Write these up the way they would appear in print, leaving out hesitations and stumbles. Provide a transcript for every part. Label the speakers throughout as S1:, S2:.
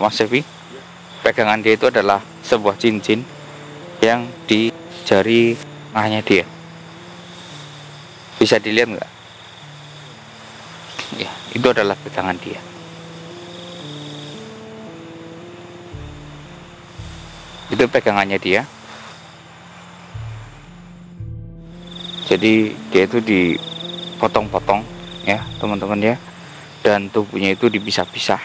S1: Mas Evi, pegangan dia itu adalah sebuah cincin yang di jari tengahnya dia. Bisa dilihat nggak? Ya, itu adalah pegangan dia. Itu pegangannya dia. Jadi dia itu dipotong-potong ya teman-teman ya, dan tubuhnya itu dipisah-pisah.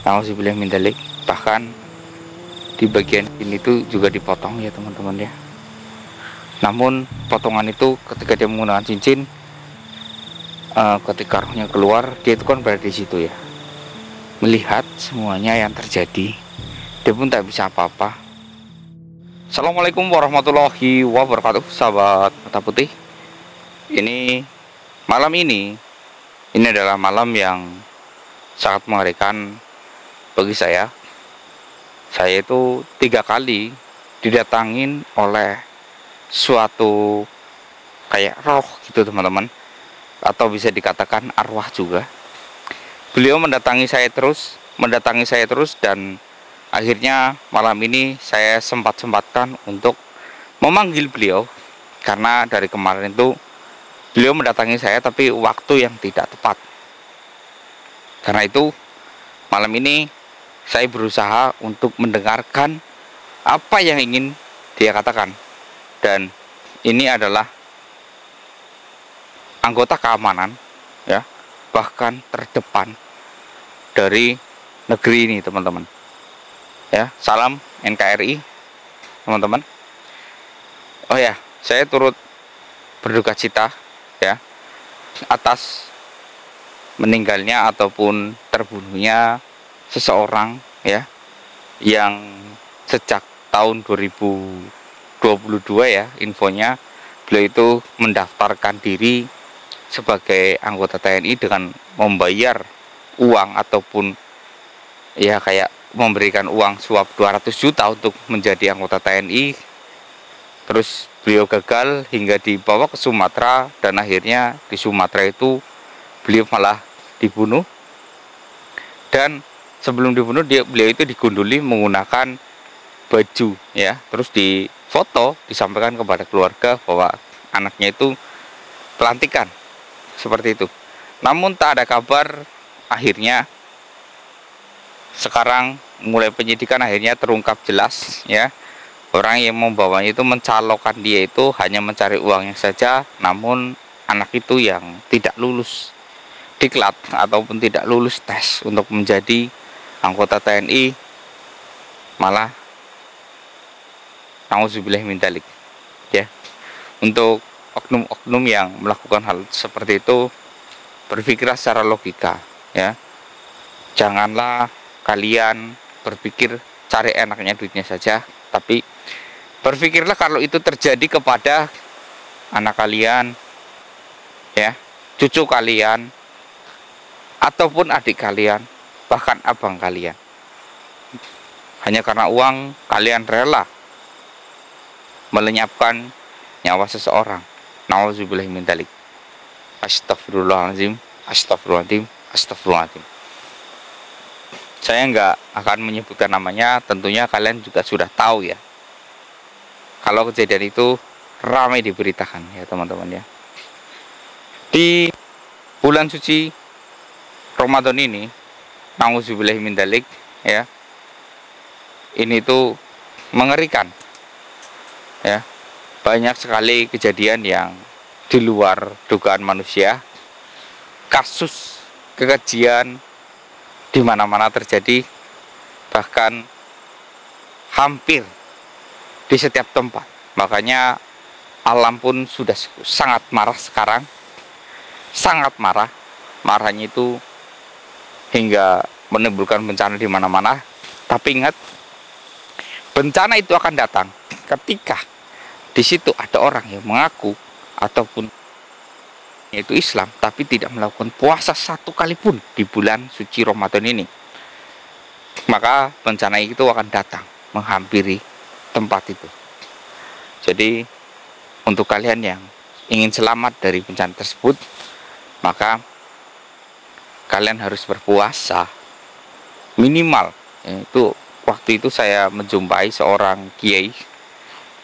S1: Nauzubillah min dzalik. Bahkan di bagian ini itu juga dipotong ya teman-teman ya. Namun potongan itu ketika dia menggunakan cincin, ketika rohnya keluar, dia itu kan berada di situ ya, melihat semuanya yang terjadi. Dia pun tak bisa apa-apa. Assalamualaikum warahmatullahi wabarakatuh, sahabat mata putih. Ini adalah malam yang sangat mengerikan bagi saya. Saya itu 3 kali didatangin oleh suatu kayak roh gitu teman-teman, atau bisa dikatakan arwah juga. Beliau mendatangi saya terus, dan akhirnya malam ini saya sempatkan untuk memanggil beliau, karena dari kemarin itu beliau mendatangi saya tapi waktu yang tidak tepat. Karena itu malam ini saya berusaha untuk mendengarkan apa yang ingin dia katakan. Dan ini adalah anggota keamanan ya, bahkan terdepan dari negeri ini teman-teman ya. Salam NKRI teman-teman. Oh ya, saya turut berduka cita ya atas meninggalnya ataupun terbunuhnya seseorang ya, yang sejak tahun 2022 ya infonya, beliau itu mendaftarkan diri sebagai anggota TNI dengan membayar uang ataupun ya kayak memberikan uang suap 200 juta untuk menjadi anggota TNI. Terus beliau gagal hingga dibawa ke Sumatera, dan akhirnya di Sumatera itu beliau malah dibunuh. Dan sebelum dibunuh beliau itu digunduli menggunakan baju ya, terus difoto, disampaikan kepada keluarga bahwa anaknya itu pelantikan seperti itu. Namun tak ada kabar. Akhirnya sekarang mulai penyidikan akhirnya terungkap jelas ya, orang yang membawanya itu mencalonkan dia itu hanya mencari uangnya saja. Namun anak itu yang tidak lulus diklat ataupun tidak lulus tes untuk menjadi anggota TNI, malah nauzubillah min dzalik ya. Untuk oknum-oknum yang melakukan hal seperti itu, berpikirlah secara logika ya. Janganlah kalian berpikir cari enaknya duitnya saja, tapi berpikirlah kalau itu terjadi kepada anak kalian ya, cucu kalian, ataupun adik kalian, bahkan abang kalian. Hanya karena uang kalian rela melenyapkan nyawa seseorang. Nauzubillah min dzalik. Astagfirullahaladzim, astagfirullahaladzim, astagfirullahaladzim. Saya nggak akan menyebutkan namanya, tentunya kalian juga sudah tahu ya. Kalau kejadian itu ramai diberitakan ya teman-teman ya. Di bulan suci Ramadan ini, nauzubillah min dzalik ya, ini tuh mengerikan ya. Banyak sekali kejadian yang di luar dugaan manusia. Kasus kekejian di mana-mana terjadi, bahkan hampir di setiap tempat. Makanya alam pun sudah sangat marah sekarang, sangat marah. Marahnya itu hingga menimbulkan bencana di mana-mana. Tapi ingat, bencana itu akan datang ketika di situ ada orang yang mengaku ataupun yaitu Islam, tapi tidak melakukan puasa 1 kali pun di bulan suci Ramadan ini. Maka bencana itu akan datang menghampiri tempat itu. Jadi untuk kalian yang ingin selamat dari bencana tersebut, maka kalian harus berpuasa minimal ya, itu waktu itu saya menjumpai seorang kiai.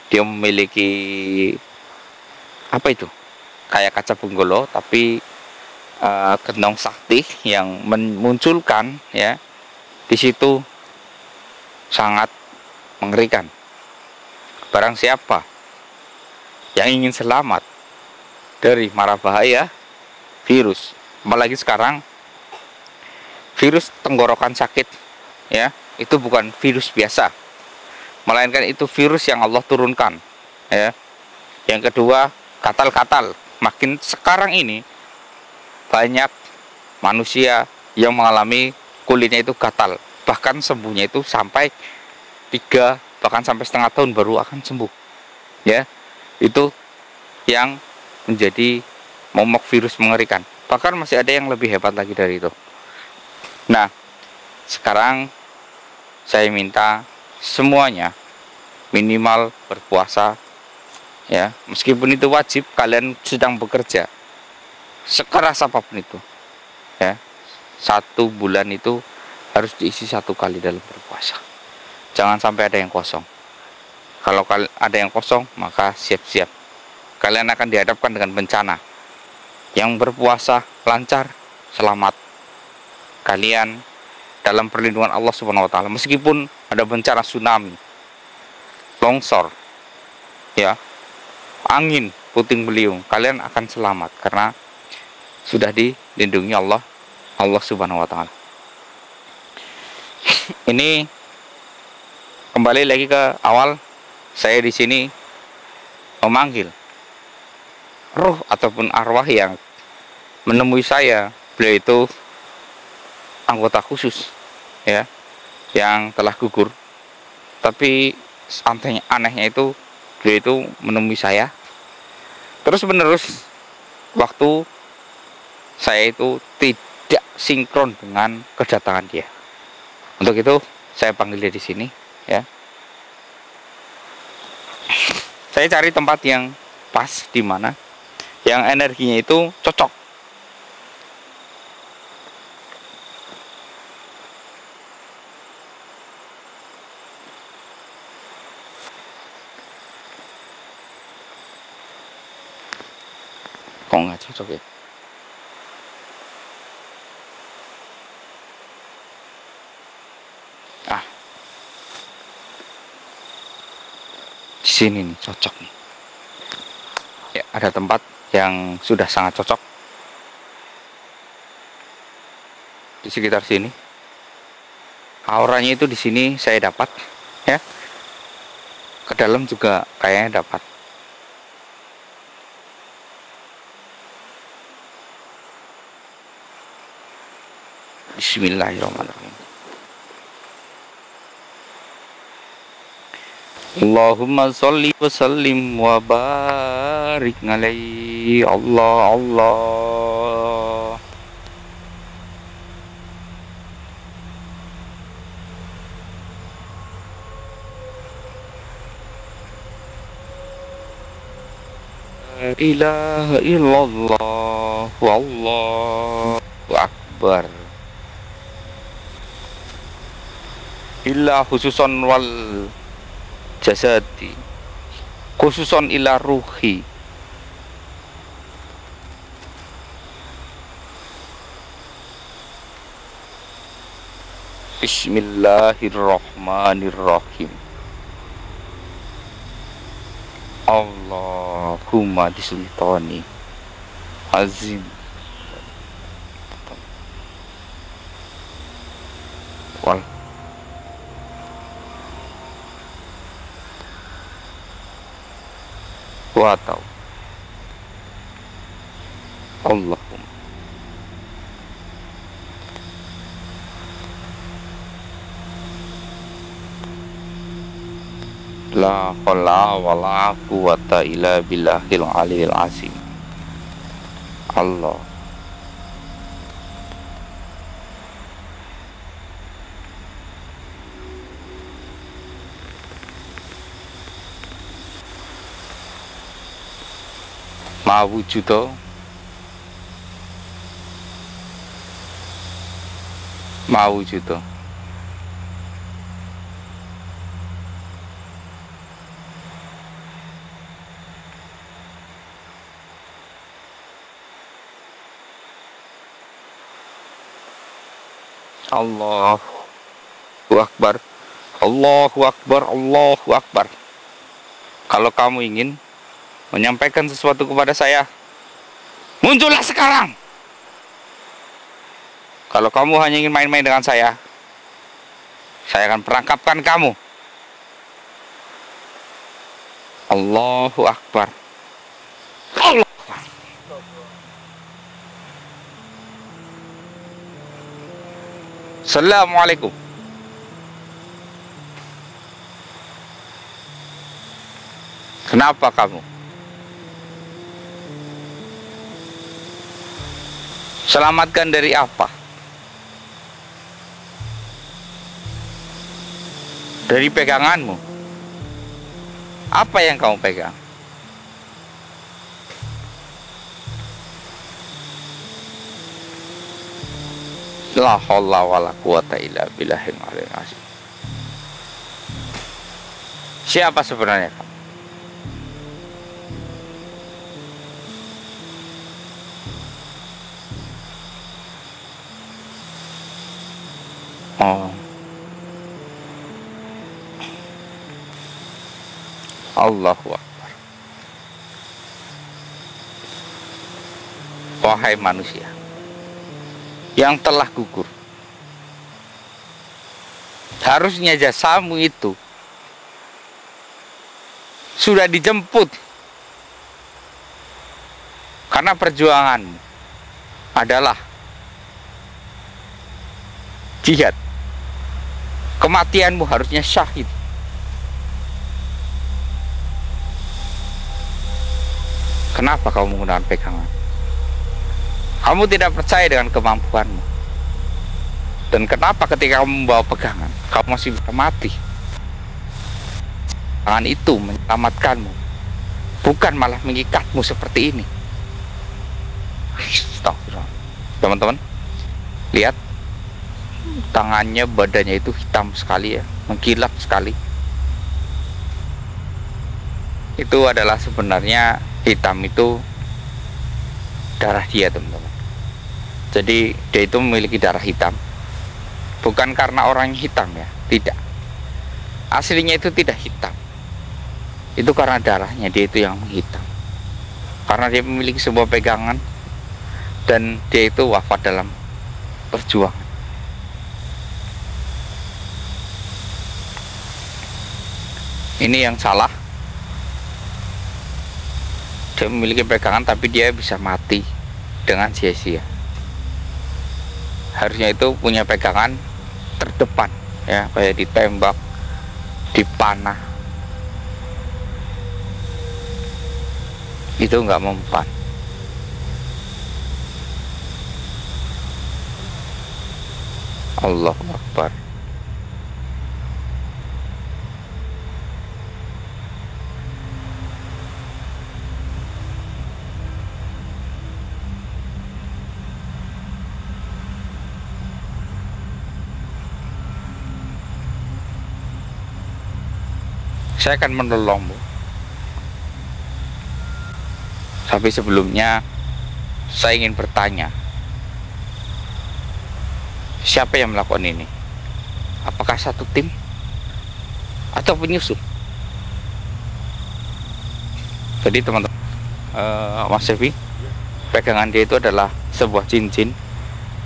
S1: Dia memiliki apa itu, kayak kaca benggolo tapi gendong sakti yang memunculkan ya di situ sangat mengerikan. Barang siapa yang ingin selamat dari mara bahaya virus, apalagi sekarang virus tenggorokan sakit ya, itu bukan virus biasa, melainkan itu virus yang Allah turunkan ya. Yang kedua, katal-katal. Makin sekarang ini banyak manusia yang mengalami kulitnya itu gatal, bahkan sembuhnya itu sampai 3 bahkan sampai setengah tahun baru akan sembuh ya. Itu yang menjadi momok virus mengerikan. Bahkan masih ada yang lebih hebat lagi dari itu. Nah, sekarang saya minta semuanya minimal berpuasa ya, meskipun itu wajib, kalian sedang bekerja sekeras apapun itu ya, 1 bulan itu harus diisi 1 kali dalam berpuasa. Jangan sampai ada yang kosong. Kalau ada yang kosong, maka siap-siap kalian akan dihadapkan dengan bencana. Yang berpuasa lancar, selamat, kalian dalam perlindungan Allah Subhanahu wa taala. Meskipun ada bencana tsunami, longsor ya, angin puting beliung, kalian akan selamat karena sudah dilindungi Allah Subhanahu wa taala. Ini kembali lagi ke awal, saya di sini memanggil roh ataupun arwah yang menemui saya. Beliau itu anggota khusus ya, yang telah gugur. Tapi anehnya itu beliau itu menemui saya terus menerus, waktu saya itu tidak sinkron dengan kedatangan dia. Untuk itu saya panggil dia di sini ya. Saya cari tempat yang pas, di mana yang energinya itu cocok. Kok nggak cocok ya? Di sini nih cocok nih. Ya, ada tempat yang sudah sangat cocok di sekitar sini. Auranya itu di sini saya dapat ya. Ke dalam juga kayaknya dapat. Bismillahirrahmanirrahim. Allahumma sholli wa sallim wa barik alaihi. Allah Allah. La ilaha illallah wallahu akbar. Illa khususon wal jasadi, khususon ila ruhi. Bismillahirrahmanirrahim. Allahumma disultani azim wal watau. Allahumma la haula wala quwata illa billahil aliyil azim. Allah. Mawujuda mawujuda Allahu Akbar. Allahu Akbar. Allahu Akbar. Kalau kamu ingin menyampaikan sesuatu kepada saya, muncullah sekarang. Kalau kamu hanya ingin main-main dengan saya akan perangkapkan kamu. Allahu Akbar. Allah. Assalamualaikum. Kenapa kamu? Selamatkan dari apa? Dari peganganmu. Apa yang kamu pegang? La haula wala quwata illa billahil aliyil azim. Siapa sebenarnya kamu? Oh. Allahu Akbar. Wahai manusia yang telah gugur, harusnya jasamu itu sudah dijemput, karena perjuanganmu adalah jihad. Kematianmu harusnya syahid. Kenapa kamu menggunakan pegangan? Kamu tidak percaya dengan kemampuanmu. Dan kenapa ketika kamu membawa pegangan, kamu masih bisa mati? Pegangan itu menyelamatkanmu, bukan malah mengikatmu seperti ini. Astagfirullah. Teman-teman, lihat tangannya, badannya itu hitam sekali ya, mengkilap sekali. Itu adalah sebenarnya hitam itu darah dia, teman-teman. Jadi dia itu memiliki darah hitam, bukan karena orangnya hitam ya, tidak. Aslinya itu tidak hitam, itu karena darahnya dia itu yang menghitam. Karena dia memiliki sebuah pegangan dan dia itu wafat dalam perjuangan. Ini yang salah. Dia memiliki pegangan tapi dia bisa mati dengan sia-sia. Harusnya itu punya pegangan terdepan ya, kayak ditembak, dipanah. Itu nggak mempan. Allahu Akbar. Saya akan menolongmu. Tapi sebelumnya saya ingin bertanya, siapa yang melakukan ini? Apakah satu tim atau penyusup? Jadi teman-teman, Mas Sevi, pegangan dia itu adalah sebuah cincin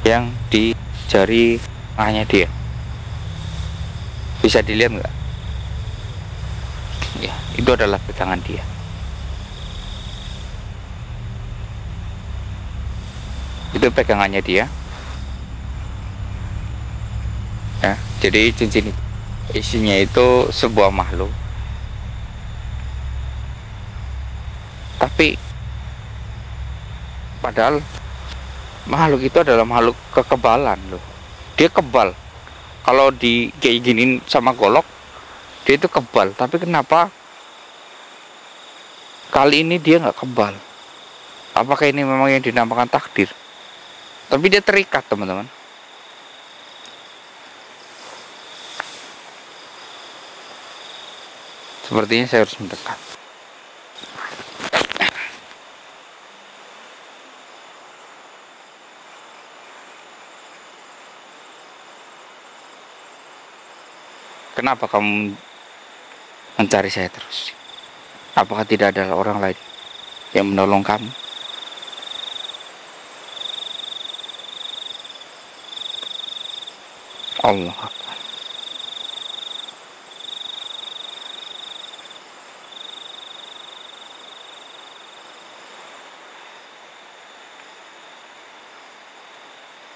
S1: yang di jari tengahnya dia. Bisa dilihat nggak? Ya, itu adalah pegangan dia. Itu pegangannya dia. Ya, jadi cincin isinya itu sebuah makhluk. Tapi padahal makhluk itu adalah makhluk kekebalan loh. Dia kebal. Kalau di kayak giniin sama golok, dia itu kebal. Tapi kenapa kali ini dia nggak kebal? Apakah ini memang yang dinamakan takdir? Tapi dia terikat, teman-teman. Sepertinya saya harus mendekat. Kenapa kamu mencari saya terus? Apakah tidak ada orang lain yang menolong kamu? Allah Akbar.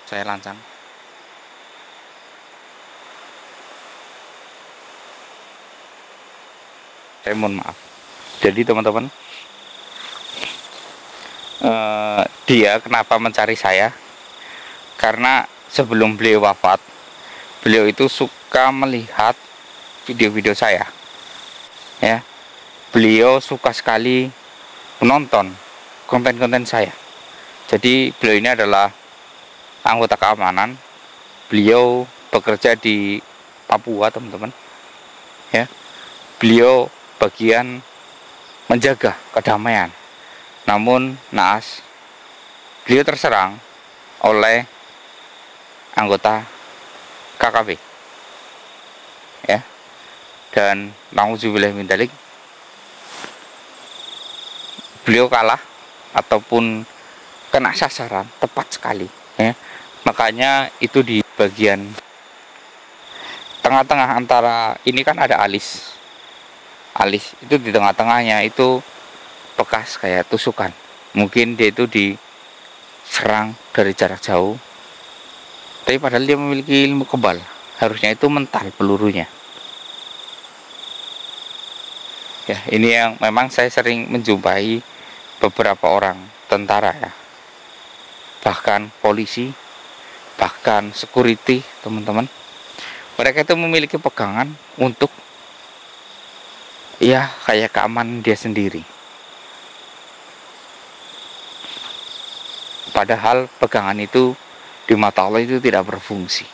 S1: Saya lancang. Saya mohon maaf. Jadi teman-teman, dia kenapa mencari saya? Karena sebelum beliau wafat, beliau itu suka melihat video-video saya, ya. Beliau suka sekali menonton konten-konten saya. Jadi beliau ini adalah anggota keamanan. Beliau bekerja di Papua, teman-teman, ya. Beliau bagian menjaga kedamaian. Namun naas, beliau terserang oleh anggota KKB, ya. Dan nauzubillah min dzalik, beliau kalah ataupun kena sasaran tepat sekali, ya. Makanya itu di bagian tengah-tengah antara ini kan ada alis itu, di tengah-tengahnya itu bekas kayak tusukan. Mungkin dia itu diserang dari jarak jauh, tapi padahal dia memiliki ilmu kebal, harusnya itu mental pelurunya, ya. Ini yang memang saya sering menjumpai beberapa orang tentara, ya, bahkan polisi, bahkan security, teman-teman. Mereka itu memiliki pegangan untuk, ya, kayak keamanan dia sendiri. Padahal pegangan itu di mata Allah itu tidak berfungsi.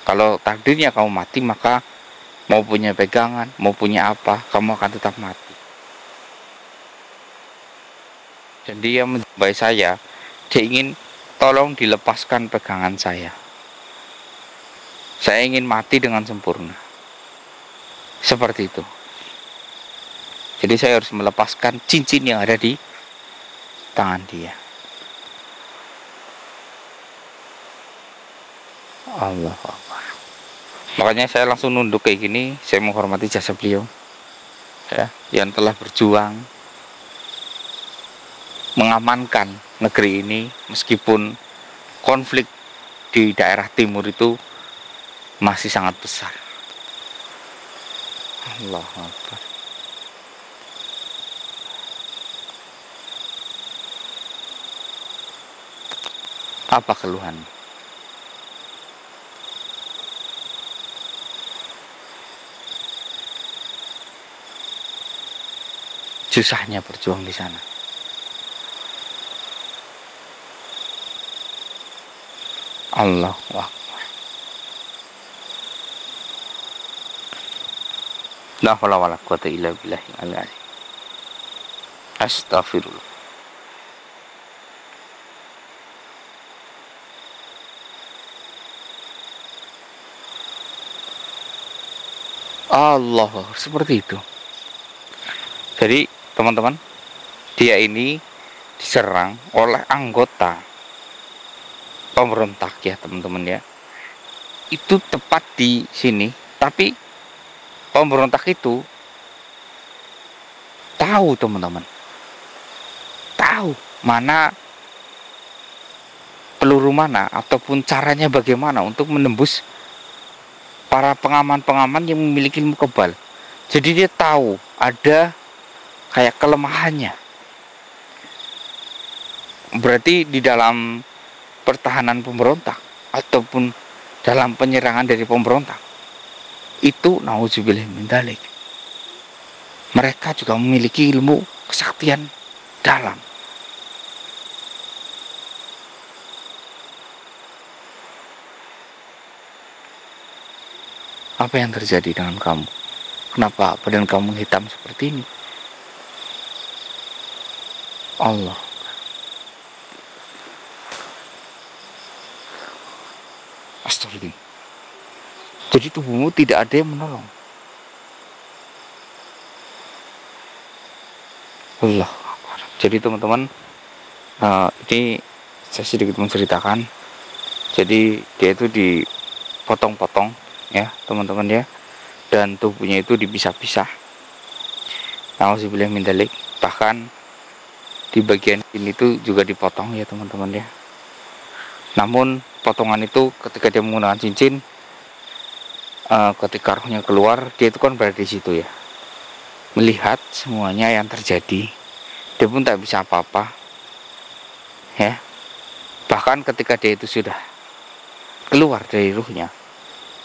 S1: Kalau takdirnya kamu mati, maka mau punya pegangan, mau punya apa, kamu akan tetap mati. Dan dia menjumpai saya, dia ingin tolong dilepaskan pegangan saya. Saya ingin mati dengan sempurna. Seperti itu. Jadi saya harus melepaskan cincin yang ada di tangan dia. Allah Akbar. Makanya saya langsung nunduk kayak gini. Saya menghormati jasa beliau, ya, yang telah berjuang mengamankan negeri ini meskipun konflik di daerah timur itu masih sangat besar. Allah Akbar. Apa keluhan? Susahnya berjuang di sana. Allah Akbar. La haula wala quwata illa billahil aliyyil azim. Astagfirullah. Allah, seperti itu. Jadi teman-teman, dia ini diserang oleh anggota pemberontak, ya teman-teman, ya. Itu tepat di sini, tapi pemberontak itu tahu, teman-teman, tahu mana peluru mana ataupun caranya bagaimana untuk menembus para pengaman-pengaman yang memiliki ilmu kebal. Jadi dia tahu ada kayak kelemahannya. Berarti di dalam pertahanan pemberontak ataupun dalam penyerangan dari pemberontak itu, nauzubillah min dzalik, mereka juga memiliki ilmu kesaktian dalam. Apa yang terjadi dengan kamu? Kenapa badan kamu hitam seperti ini? Allah. Astagfirullah. Jadi tubuhmu tidak ada yang menolong. Allah. Jadi teman-teman, ini saya sedikit menceritakan. Jadi dia itu dipotong-potong ya teman-teman ya, dan tubuhnya itu dipisah-pisah. Nauzubillah min dzalik. Bahkan di bagian sini itu juga dipotong ya teman-teman ya. Namun potongan itu ketika dia menggunakan cincin, ketika rohnya keluar, dia itu kan berada di situ ya, melihat semuanya yang terjadi. Dia pun tak bisa apa-apa ya. Bahkan ketika dia itu sudah keluar dari ruhnya,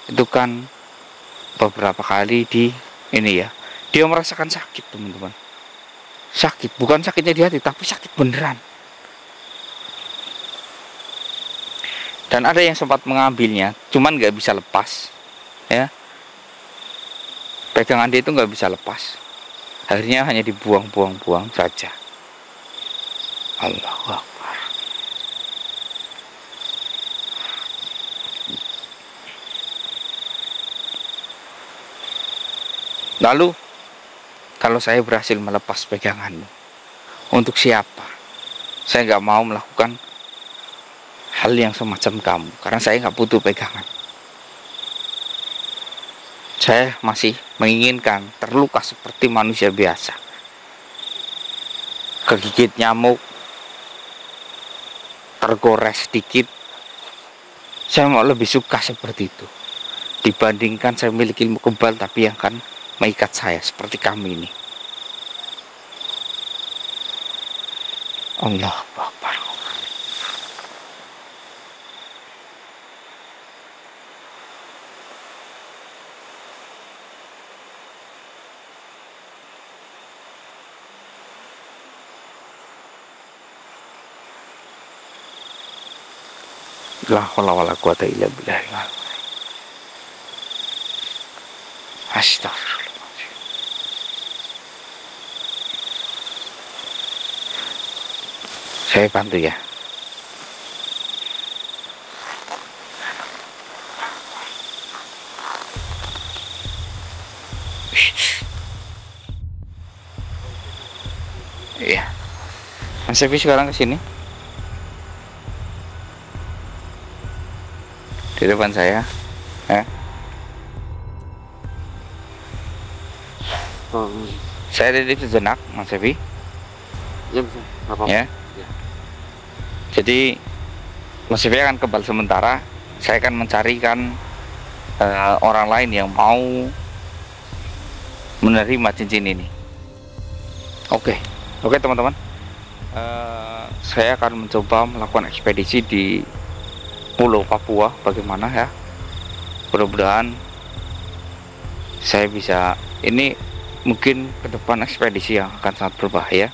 S1: itu kan beberapa kali ini ya, dia merasakan sakit teman-teman. Sakit, bukan sakitnya di hati, tapi sakit beneran. Dan ada yang sempat mengambilnya, cuman nggak bisa lepas ya. Pegangan dia itu nggak bisa lepas. Akhirnya hanya dibuang-buang saja. Allahu Akbar. Lalu kalau saya berhasil melepas peganganmu, untuk siapa? Saya nggak mau melakukan hal yang semacam kamu, karena saya nggak butuh pegangan. Saya masih menginginkan terluka seperti manusia biasa, kegigit nyamuk, tergores sedikit. Saya mau lebih suka seperti itu dibandingkan saya memiliki ilmu kebal tapi yang kan mengikat saya seperti kami ini. Allah Akbar. La haula wala quwata illa billah. Astagfirullahaladzim. Saya bantu ya. Iya. Mas Evi sekarang ke sini. Di depan saya. Saya titip sejenak, Mas Evi.
S2: Ya, bisa. Apa-apa.
S1: Ya.
S2: Ya.
S1: Jadi Mas Evi akan kebal sementara. Saya akan mencarikan orang lain yang mau menerima cincin ini. Oke teman-teman. Saya akan mencoba melakukan ekspedisi di Pulau Papua. Bagaimana ya? Mudah-mudahan saya bisa. Ini mungkin ke depan ekspedisi yang akan sangat berbahaya.